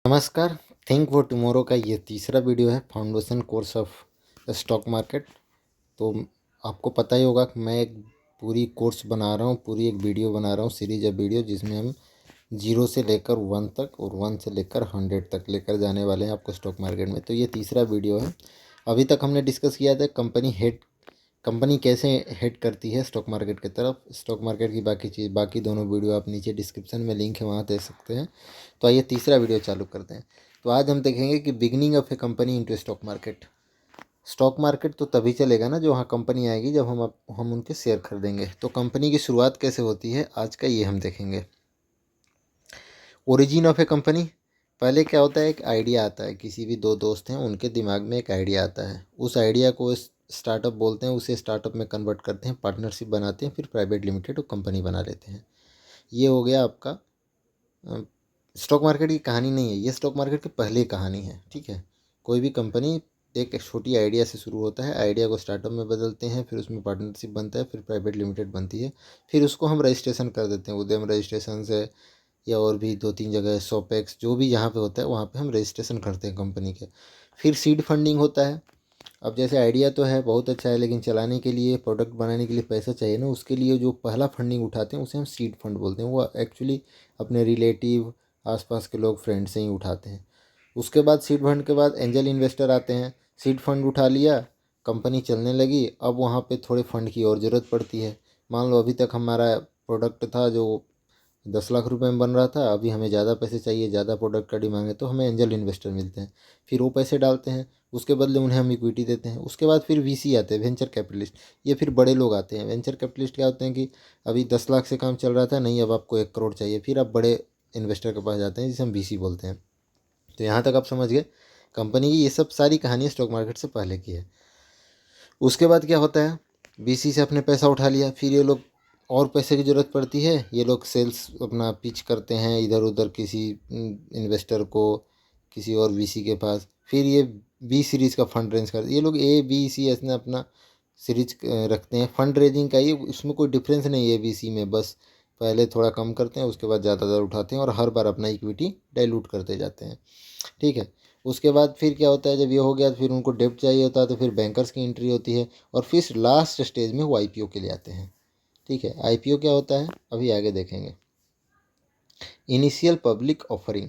नमस्कार। थिंक वो टुमारो का ये तीसरा वीडियो है, foundation course of stock market. तो आपको पता ही होगा कि मैं एक पूरी कोर्स बना रहा हूँ, पूरी एक वीडियो बना रहा हूँ, सीरीज ऑफ वीडियो, जिसमें हम 0 से लेकर 1 तक और 1 से लेकर 100 तक लेकर जाने वाले हैं आपको स्टॉक मार्केट में। तो ये तीसरा वीडियो है। अभी तक हमने डिस्कस किया था कंपनी कैसे हेड करती है स्टॉक मार्केट की तरफ। स्टॉक मार्केट की बाकी दोनों वीडियो आप नीचे डिस्क्रिप्शन में लिंक है, वहाँ देख सकते हैं। तो आइए तीसरा वीडियो चालू करते हैं। तो आज हम देखेंगे कि beginning of A company into stock market. Stock market तो तभी चलेगा ना जो वहाँ कंपनी आएगी, जब हम उनके शेयर खरीदेंगे। तो कंपनी की शुरुआत कैसे होती है आज का ये हम देखेंगे। ओरिजिन ऑफ ए कंपनी, पहले क्या होता है, एक आइडिया आता है। किसी भी दो दोस्त हैं, उनके दिमाग में एक आइडिया आता है, उस आइडिया को स्टार्टअप बोलते हैं, उसे स्टार्टअप में कन्वर्ट करते हैं, पार्टनरशिप बनाते हैं, फिर प्राइवेट लिमिटेड और कंपनी बना लेते हैं। ये हो गया आपका स्टॉक मार्केट की कहानी। नहीं है ये, स्टॉक मार्केट की पहली कहानी है। ठीक है, कोई भी कंपनी एक छोटी आइडिया से शुरू होता है, आइडिया को स्टार्टअप में बदलते हैं, फिर उसमें पार्टनरशिप बनता है, फिर प्राइवेट लिमिटेड बनती है, फिर उसको हम रजिस्ट्रेशन कर देते हैं, उद्यम रजिस्ट्रेशन से, या और भी 2-3 जगह सोपेक्स, जो भी जहाँ पे होता है वहाँ पे हम रजिस्ट्रेशन करते हैं कंपनी के। फिर सीड फंडिंग होता है। अब जैसे आइडिया तो है बहुत अच्छा है, लेकिन चलाने के लिए, प्रोडक्ट बनाने के लिए पैसा चाहिए ना, उसके लिए जो पहला फंडिंग उठाते हैं उसे हम सीड फंड बोलते हैं। वो एक्चुअली अपने रिलेटिव, आसपास के लोग, फ्रेंड से ही उठाते हैं। उसके बाद सीड फंड के बाद एंजल इन्वेस्टर आते हैं। सीड फंड उठा लिया, कंपनी चलने लगी, अब वहाँ पे थोड़े फंड की और ज़रूरत पड़ती है। मान लो अभी तक हमारा प्रोडक्ट था जो 10 लाख रुपए में बन रहा था, अभी हमें ज़्यादा पैसे चाहिए, ज़्यादा प्रोडक्ट का डिमांड है, तो हमें एंजल इन्वेस्टर मिलते हैं। फिर वो पैसे डालते हैं, उसके बदले उन्हें हम इक्विटी देते हैं। उसके बाद फिर वीसी आते हैं, वेंचर कैपिटलिस्ट। ये फिर बड़े लोग आते हैं। वेंचर कैपिटलिस्ट क्या होते हैं कि अभी 10 लाख से काम चल रहा था, नहीं अब आपको 1 करोड़ चाहिए, फिर आप बड़े इन्वेस्टर के पास जाते हैं, जिसे हम वीसी बोलते हैं। तो यहाँ तक आप समझ गए कंपनी की ये सब सारी कहानियाँ स्टॉक मार्केट से पहले की है। उसके बाद क्या होता है, वीसी से अपने पैसा उठा लिया, फिर ये लोग और पैसे की ज़रूरत पड़ती है, ये लोग सेल्स अपना पिच करते हैं इधर उधर, किसी इन्वेस्टर को, किसी और वीसी के पास। फिर ये बी सीरीज़ का फंड रेंज करते, ये लोग ए बी सी ऐसे अपना सीरीज रखते हैं फंड रेजिंग का। ये उसमें कोई डिफरेंस नहीं है वीसी में, बस पहले थोड़ा कम करते हैं, उसके बाद ज़्यादा उठाते हैं, और हर बार अपना इक्विटी डाइल्यूट करते जाते हैं। ठीक है, उसके बाद फिर क्या होता है, जब ये हो गया तो फिर उनको डेब्ट चाहिए होता है, तो फिर बैंकर्स की एंट्री होती है, और फिर लास्ट स्टेज में वो आईपीओ के लिए आते हैं। ठीक है, आईपीओ क्या होता है अभी आगे देखेंगे। इनिशियल पब्लिक ऑफरिंग,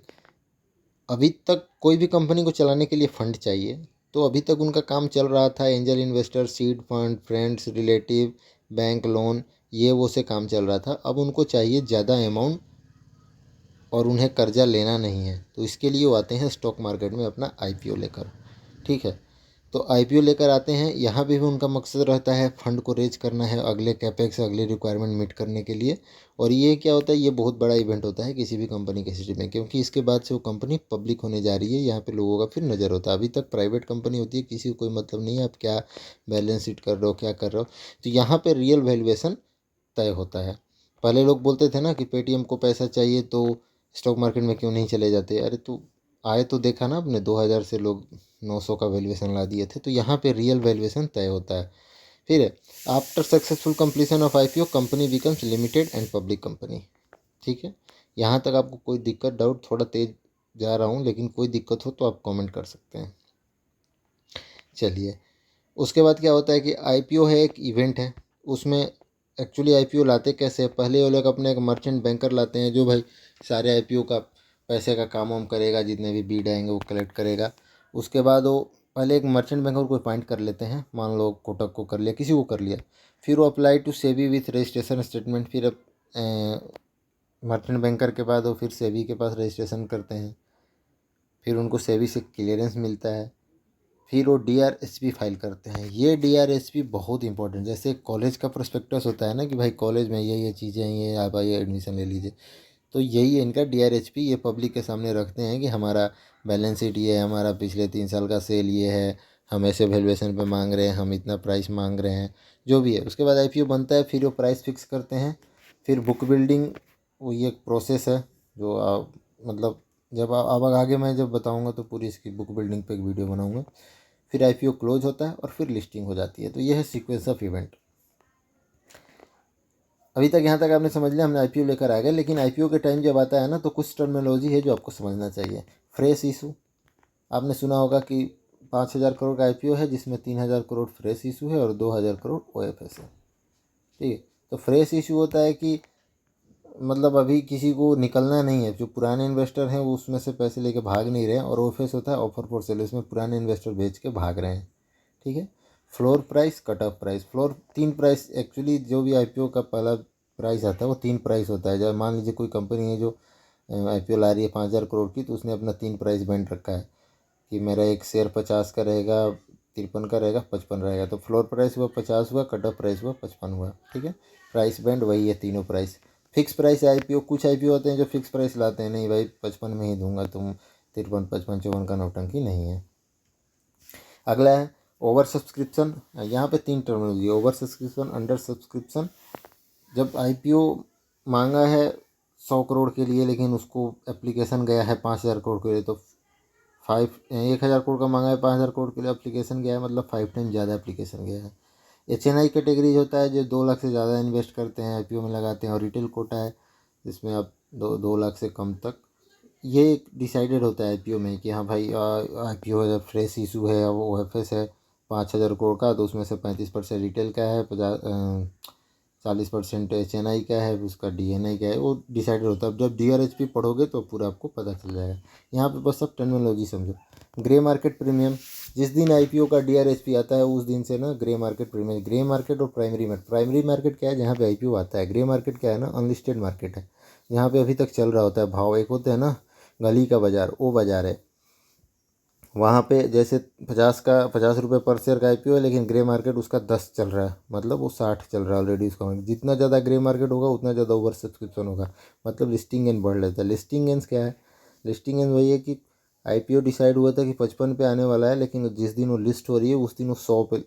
अभी तक कोई भी कंपनी को चलाने के लिए फंड चाहिए, तो अभी तक उनका काम चल रहा था angel investor, seed fund, friends, relative, bank loan, ये वो से काम चल रहा था। अब उनको चाहिए ज़्यादा अमाउंट, और उन्हें कर्जा लेना नहीं है, तो इसके लिए वो आते हैं स्टॉक मार्केट में अपना आईपीओ लेकर। ठीक है, तो आईपीओ लेकर आते हैं, यहाँ भी उनका मकसद रहता है फंड को रेज करना है अगले कैपेक्स, अगले रिक्वायरमेंट मीट करने के लिए। और ये क्या होता है, ये बहुत बड़ा इवेंट होता है किसी भी कंपनी के हिस्ट्री में, क्योंकि इसके बाद से वो कंपनी पब्लिक होने जा रही है, यहाँ पे लोगों का फिर नज़र होता है। अभी तक प्राइवेट कंपनी होती है, किसी को कोई मतलब नहीं है आप क्या बैलेंस शीट कर रहे हो, क्या कर रहे हो। तो यहाँ पर रियल वैल्यूएशन तय होता है। पहले लोग बोलते थे ना कि पेटीएम को पैसा चाहिए तो स्टॉक मार्केट में क्यों नहीं चले जाते। अरे तू आए तो देखा ना आपने, 2000 से लोग 900 का वैल्यूएशन ला दिए थे। तो यहाँ पे रियल वैल्यूएशन तय होता है। फिर after successful completion of IPO company becomes limited and public company. ठीक है, यहाँ तक आपको कोई दिक्कत, डाउट, थोड़ा तेज जा रहा हूँ, लेकिन कोई दिक्कत हो तो आप कमेंट कर सकते हैं। चलिए, उसके बाद क्या होता है कि आईपीओ है, एक इवेंट है। उसमें एक्चुअली आईपीओ लाते कैसे हैं, पहले वो लोग अपने एक मर्चेंट बैंकर लाते हैं, जो भाई सारे आईपीओ का पैसे का काम वाम करेगा, जितने भी बीड आएंगे वो कलेक्ट करेगा। उसके बाद वो पहले एक मर्चेंट बैंकर को अपॉइंट कर लेते हैं, मान लो कोटक को कर लिया, किसी को कर लिया। फिर वो apply to SEBI with registration statement. फिर मर्चेंट बैंकर के बाद वो फिर सेबी के पास रजिस्ट्रेशन करते हैं, फिर उनको सेबी से क्लियरेंस मिलता है, फिर वो डीआरएसपी फाइल करते हैं। ये डीआरएसपी बहुत इंपॉर्टेंट, जैसे कॉलेज का प्रोस्पेक्टस होता है ना कि भाई कॉलेज में ये चीज़ें हैं, ये आप आइए एडमिशन ले लीजिए, तो यही है इनका डीआरएसपी। ये पब्लिक के सामने रखते हैं कि हमारा बैलेंस शीट ये है, हमारा पिछले 3 साल का सेल ये है, हम ऐसे वैल्यूएशन पे मांग रहे हैं, हम इतना प्राइस मांग रहे हैं, जो भी है। उसके बाद आईपीओ बनता है, फिर वो प्राइस फिक्स करते हैं, फिर बुक बिल्डिंग, वो ये एक प्रोसेस है जो मतलब जब अब आगे मैं जब बताऊंगा तो पूरी इसकी बुक बिल्डिंग पे एक वीडियो बनाऊंगा। फिर आईपीओ क्लोज होता है और फिर लिस्टिंग हो जाती है। तो ये है सीक्वेंस ऑफ इवेंट। अभी तक यहाँ तक आपने समझ लिया, हमने आईपीओ लेकर आ गए, लेकिन आईपीओ के टाइम जब आता है ना, तो कुछ टर्मिनोलॉजी है जो आपको समझना चाहिए। फ्रेश इशू, आपने सुना होगा कि 5,000 करोड़ का IPO है जिसमें 3,000 करोड़ फ्रेश इशू है और 2,000 करोड़ OFS है। ठीक है, तो फ्रेश इशू होता है कि मतलब अभी किसी को निकलना नहीं है, जो पुराने इन्वेस्टर हैं वो उसमें से पैसे लेके भाग नहीं रहे हैं, और OFS होता है ऑफर फॉर सेल, इसमें पुराने इन्वेस्टर बेच के भाग रहे हैं। ठीक है, floor price, cut off price. Floor 3 price actually, जो भी IPO का पहला प्राइस आता है वो 3 प्राइस होता है। जब मान लीजिए कोई कंपनी है जो IPO ला रही है 5,000 करोड़ की, तो उसने अपना 3 प्राइस बैंड रखा है कि मेरा एक शेयर 50 का रहेगा, 53 का रहेगा, 55 रहेगा। तो फ्लोर प्राइस हुआ 50 हुआ, कट ऑफ प्राइस हुआ 55 हुआ। ठीक है, प्राइस बैंड वही है तीनों प्राइस। फिक्स प्राइस IPO, कुछ IPO होते हैं जो फिक्स प्राइस लाते हैं, नहीं भाई 55 में ही दूंगा, तुम 53, 55, 54 का नौटंकी नहीं है। अगला है ओवर सब्सक्रिप्शन। यहाँ पे 3 terminology, over subscription, under subscription. जब IPO मांगा है 100 करोड़ के लिए, लेकिन उसको एप्लीकेशन गया है 5,000 करोड़ के लिए, तो 1,000 करोड़ का मांगा है 5,000 करोड़ के लिए, एप्लीकेशन गया है मतलब 5 टाइम ज़्यादा एप्लीकेशन गया है। HNI कैटेगरीज होता है जो 2 लाख से ज़्यादा इन्वेस्ट करते हैं IPO में लगाते हैं, और रिटेल कोटा है जिसमें आप 2 लाख से कम तक। ये डिसाइडेड होता है IPO में कि हाँ भाई IPO है, फ्रेश इशू है, वो OFS है 5,000 करोड़ का, तो उसमें से 35% रिटेल का है, 40% HNI का है, उसका DNI का है, वो डिसाइडेड होता है। अब जब DRHP पढ़ोगे तो पूरा आपको पता चल जाएगा। यहाँ पे बस सब टर्मिनोलॉजी समझो। ग्रे मार्केट प्रीमियम, जिस दिन IPO का DRHP आता है उस दिन से ना grey market premium. Grey market और प्राइमरी मार्केट, प्राइमरी मार्केट क्या है, जहाँ पे IPO आता है। ग्रे मार्केट क्या है ना, अनलिस्टेड मार्केट है, जहाँ पे अभी तक चल रहा होता है भाव। एक होता है ना गली का बाजार, वो बाजार है। वहाँ पे जैसे 50 रुपये पर शेयर का IPO है, लेकिन ग्रे मार्केट उसका 10 चल रहा है, मतलब वो 60 चल रहा है ऑलरेडी उसका। जितना ज़्यादा ग्रे मार्केट होगा उतना ज़्यादा ओवर सब्सक्रिप्शन होगा, मतलब लिस्टिंग गेन बढ़ लेता है। लिस्टिंग गेंस क्या है, लिस्टिंग गेंस वही है कि IPO डिसाइड हुआ था कि 55 पे आने वाला है, लेकिन जिस दिन वो लिस्ट हो रही है उस दिन वो 100 पे,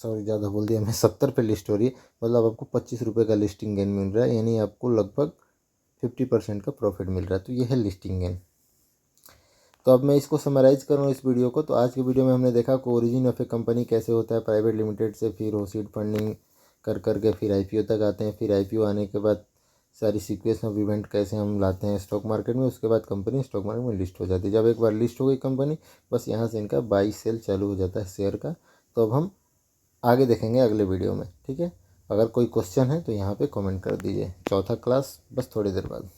सॉरी ज़्यादा बोल दिया मैं, 70 पे लिस्ट हो रही है, मतलब आपको 25 रुपये का लिस्टिंग गेन मिल रहा है, यानी आपको लगभग 50% का प्रॉफिट मिल रहा है। तो ये है लिस्टिंग गेन। तो अब मैं इसको समराइज़ करूँ इस वीडियो को, तो आज के वीडियो में हमने देखा कि ओरिजिन ऑफ ए कंपनी कैसे होता है प्राइवेट लिमिटेड से, फिर वो सीड फंडिंग कर करके फिर IPO तक आते हैं, फिर IPO आने के बाद सारी सीक्वेंस ऑफ इवेंट कैसे हम लाते हैं स्टॉक मार्केट में, उसके बाद कंपनी स्टॉक मार्केट में लिस्ट हो जाती है। जब एक बार लिस्ट हो गई कंपनी, बस यहाँ से इनका बाई सेल चालू हो जाता है शेयर का। तो अब हम आगे देखेंगे अगले वीडियो में। ठीक है, अगर कोई क्वेश्चन है तो यहाँ पे कमेंट कर दीजिए। चौथा क्लास बस थोड़ी देर बाद।